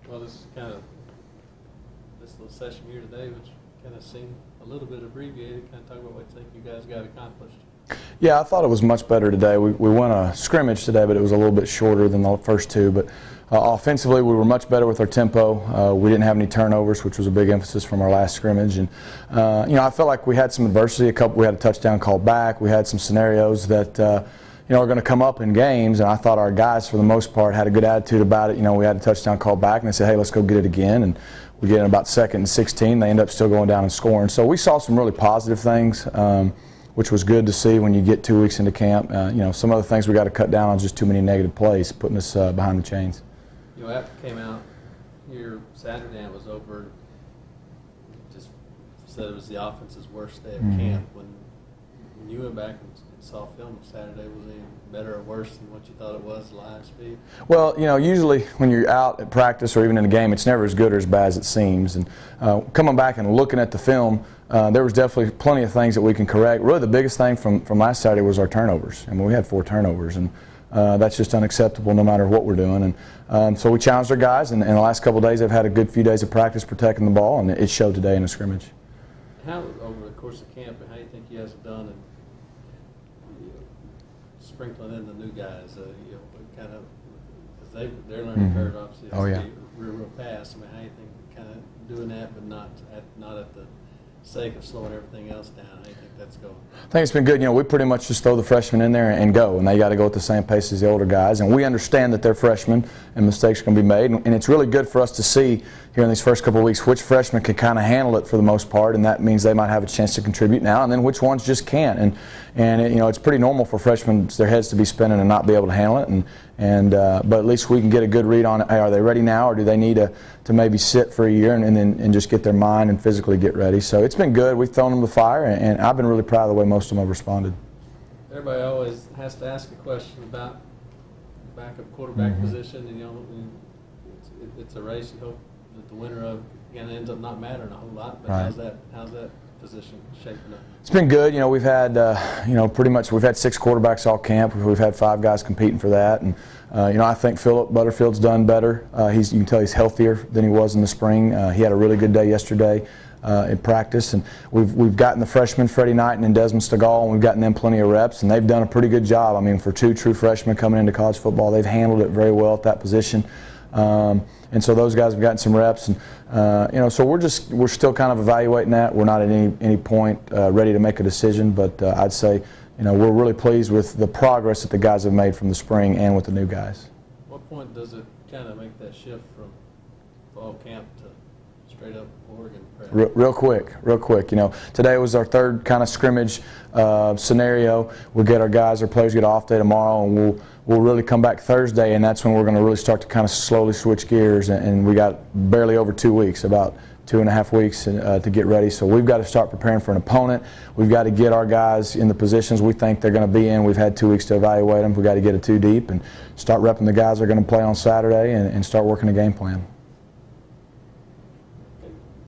Well, this is kind of this little session here today, which kind of seemed a little bit abbreviated. Kind of talk about what you think you guys got accomplished. Yeah, I thought it was much better today. We won a scrimmage today, but it was a little bit shorter than the first two. But offensively, we were much better with our tempo. We didn't have any turnovers, which was a big emphasis from our last scrimmage. And I felt like we had some adversity. We had a touchdown called back. We had some scenarios that are going to come up in games. And I thought our guys, for the most part, had a good attitude about it. We had a touchdown called back, and they said, "Hey, let's go get it again." And we get in about 2nd and 16. They end up still going down and scoring. So we saw some really positive things. Which was good to see when you get 2 weeks into camp. Some other things we got to cut down on, just too many negative plays, putting us behind the chains. After it came out here Saturday, it was over. Just said it was the offense's worst day of camp. When you went back and saw film Saturday, was it better or worse than what you thought it was live speed? Well, usually when you're out at practice or even in a game, it's never as good or as bad as it seems. And coming back and looking at the film, there was definitely plenty of things that we can correct. Really, the biggest thing from last Saturday was our turnovers. I mean, we had 4 turnovers, and that's just unacceptable no matter what we're doing. And so we challenged our guys, and in the last couple of days, they've had a good few days of practice protecting the ball, and it showed today in a scrimmage. How, over the course of camp, how do you think you guys have done in sprinkling in the new guys? Kind of, because they're learning curve obviously. Oh yeah. Real fast. I mean, how do you think kind of doing that, but not at the sake of slowing everything else down? How do you think that's going? I think it's been good. We pretty much just throw the freshmen in there and go, and they got to go at the same pace as the older guys. And we understand that they're freshmen and mistakes are going to be made. And it's really good for us to see here in these first couple of weeks which freshmen can kind of handle it for the most part, and that means they might have a chance to contribute now, and then which ones just can't. And it's pretty normal for freshmen, their heads to be spinning and not be able to handle it. But at least we can get a good read on it. Hey, are they ready now, or do they need to maybe sit for a year and just get their mind and physically get ready? So it's been good. We've thrown them the fire, and I've been really proud of the way most of them have responded. Everybody always has to ask a question about backup quarterback position, and it's a race. You hope that the winner of ends up not mattering a whole lot. But right. how's that position shaping up? It's been good. We've had pretty much we've had 6 quarterbacks all camp. We've had 5 guys competing for that, and I think Philip Butterfield's done better. You can tell he's healthier than he was in the spring. He had a really good day yesterday in practice, and we've gotten the freshmen Freddie Knight and Desmond Stegall, and we've gotten them plenty of reps, and they've done a pretty good job. I mean, for 2 true freshmen coming into college football, they've handled it very well at that position. And so those guys have gotten some reps, and so we're still kind of evaluating that. We're not at any point ready to make a decision, but I'd say we're really pleased with the progress that the guys have made from the spring and with the new guys. What point does it kind of make that shift from fall camp to straight up Oregon prep? Real quick. Today was our 3rd kind of scrimmage scenario. We'll get our players get off day tomorrow, and we'll really come back Thursday, and that's when we're going to really start to kind of slowly switch gears. And we got barely over 2 weeks, about 2.5 weeks to get ready. So we've got to start preparing for an opponent. We've got to get our guys in the positions we think they're going to be in. We've had 2 weeks to evaluate them. We've got to get it 2 deep and start repping the guys that are going to play on Saturday and start working a game plan.